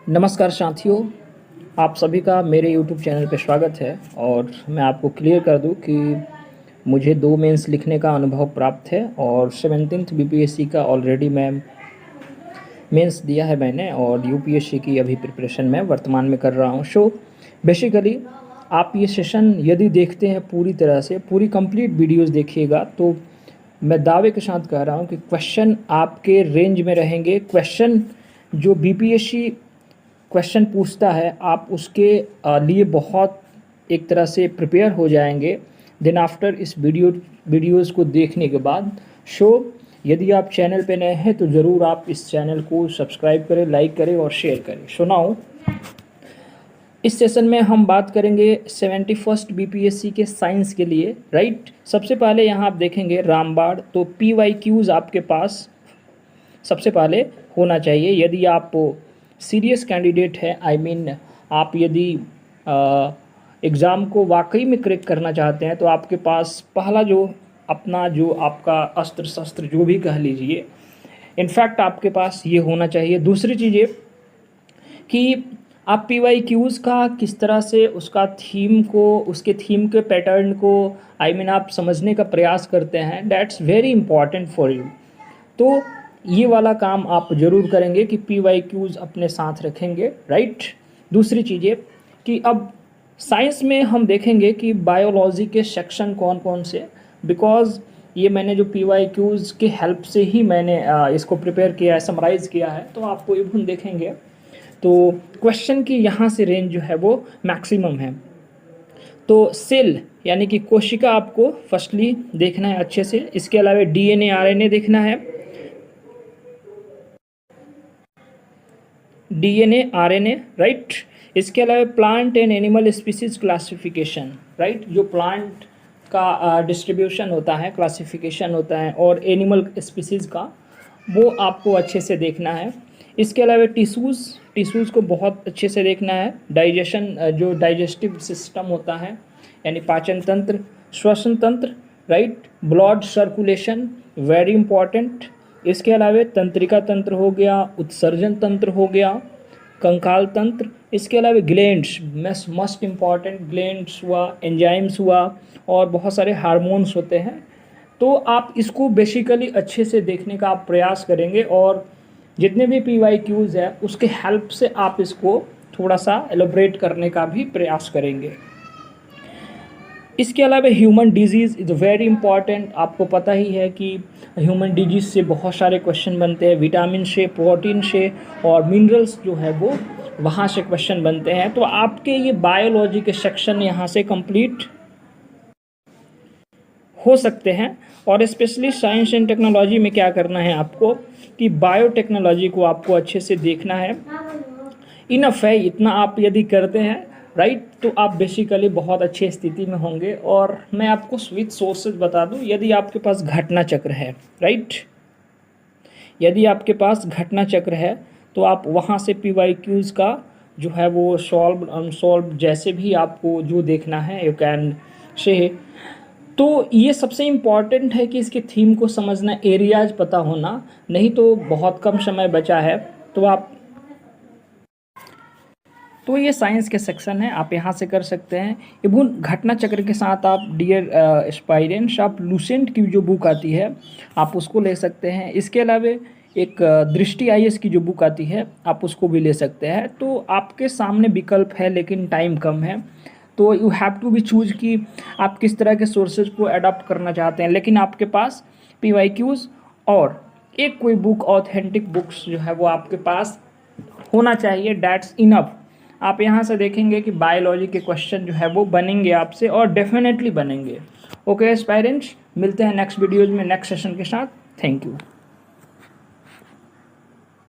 नमस्कार साथियों, आप सभी का मेरे YouTube चैनल पे स्वागत है। और मैं आपको क्लियर कर दूं कि मुझे 2 मेंस लिखने का अनुभव प्राप्त है और 17th BPSC का ऑलरेडी मैं मेंस दिया है मैंने, और यूपीएससी की अभी प्रिपरेशन मैं वर्तमान में कर रहा हूं। सो बेसिकली आप ये सेशन यदि देखते हैं पूरी तरह से, पूरी कंप्लीट वीडियोस देखिएगा, तो मैं दावे के साथ कह रहा हूं कि क्वेश्चन आपके रेंज में रहेंगे। क्वेश्चन जो बीपीएससी क्वेश्चन पूछता है आप उसके लिए बहुत एक तरह से प्रिपेयर हो जाएंगे देन आफ्टर इस वीडियोज़ को देखने के बाद। सो यदि आप चैनल पे नए हैं तो ज़रूर आप इस चैनल को सब्सक्राइब करें, लाइक करें और शेयर करें। सो नाउ इस सेशन में हम बात करेंगे 71st बीपीएससी के साइंस के लिए, राइट। सबसे पहले यहाँ आप देखेंगे रामबाण, तो PYQs आपके पास सबसे पहले होना चाहिए यदि आप सीरियस कैंडिडेट है। आई मीन आप यदि एग्ज़ाम को वाकई में क्रैक करना चाहते हैं तो आपके पास पहला जो आपका अस्त्र शस्त्र जो भी कह लीजिए, इनफैक्ट आपके पास ये होना चाहिए। दूसरी चीज़ ये कि आप PYQs का किस तरह से उसका थीम को, उसके थीम के पैटर्न को आई मीन आप समझने का प्रयास करते हैं, that's very important for you. तो ये वाला काम आप ज़रूर करेंगे कि PYQs अपने साथ रखेंगे, राइट। दूसरी चीज़ ये कि अब साइंस में हम देखेंगे कि बायोलॉजी के सेक्शन कौन कौन से, बिकॉज़ ये मैंने जो PYQs के हेल्प से ही मैंने इसको प्रिपेयर किया है, समराइज़ किया है, तो आपको इवन देखेंगे तो क्वेश्चन की यहाँ से रेंज जो है वो मैक्सिमम है। तो सेल यानी कि कोशिका आपको फर्स्टली देखना है अच्छे से। इसके अलावा DNA RNA देखना है, DNA RNA, राइट। इसके अलावा plant and animal species classification, right. जो प्लांट का डिस्ट्रीब्यूशन होता है, क्लासिफिकेशन होता है, और एनिमल स्पीसीज का, वो आपको अच्छे से देखना है। इसके अलावा टिश्यूज़ को बहुत अच्छे से देखना है। डाइजेशन, जो डाइजेस्टिव सिस्टम होता है यानी पाचन तंत्र, श्वसन तंत्र, right. Blood circulation very important. इसके अलावा तंत्रिका तंत्र हो गया, उत्सर्जन तंत्र हो गया, कंकाल तंत्र। इसके अलावा ग्लैंड्स मस्ट इम्पॉर्टेंट, ग्लैंड्स हुआ, एंजाइम्स हुआ, और बहुत सारे हार्मोन्स होते हैं। तो आप इसको बेसिकली अच्छे से देखने का आप प्रयास करेंगे, और जितने भी PYQs है उसके हेल्प से आप इसको थोड़ा सा एलोब्रेट करने का भी प्रयास करेंगे। इसके अलावा human disease is very important. आपको पता ही है कि ह्यूमन डिजीज़ से बहुत सारे क्वेश्चन बनते हैं, विटामिन से, प्रोटीन से, और मिनरल्स जो है वो वहाँ से क्वेश्चन बनते हैं। तो आपके ये बायोलॉजी के सेक्शन यहाँ से कंप्लीट हो सकते हैं। और स्पेशली साइंस एंड टेक्नोलॉजी में क्या करना है आपको कि बायोटेक्नोलॉजी को आपको अच्छे से देखना है। इनफ है, इतना आप यदि करते हैं, राइट, तो आप बेसिकली बहुत अच्छी स्थिति में होंगे। और मैं आपको विद सोर्सेज बता दूं, यदि आपके पास घटना चक्र है, राइट, यदि आपके पास घटना चक्र है तो आप वहाँ से PYQs का जो है वो सॉल्व अनसॉल्व जैसे भी आपको जो देखना है यू कैन से। तो ये सबसे इम्पॉर्टेंट है कि इसके थीम को समझना, एरियाज पता होना, नहीं तो बहुत कम समय बचा है। तो ये साइंस के सेक्शन है, आप यहाँ से कर सकते हैं। इवन घटना चक्र के साथ आप डियर एस्पायरेंट्स, आप लूसेंट की जो बुक आती है आप उसको ले सकते हैं। इसके अलावा एक दृष्टि IAS की जो बुक आती है आप उसको भी ले सकते हैं। तो आपके सामने विकल्प है, लेकिन टाइम कम है, तो you have to be choose कि आप किस तरह के सोर्सेज को अडॉप्ट करना चाहते हैं। लेकिन आपके पास PYQs और एक कोई बुक, ऑथेंटिक बुक्स जो है वो आपके पास होना चाहिए, डैट्स इनफ। आप यहाँ से देखेंगे कि बायोलॉजी के क्वेश्चन जो है वो बनेंगे आपसे, और डेफिनेटली बनेंगे। ओके एस्पायरेंट्स, मिलते हैं नेक्स्ट वीडियोज़ में नेक्स्ट सेशन के साथ। Thank you.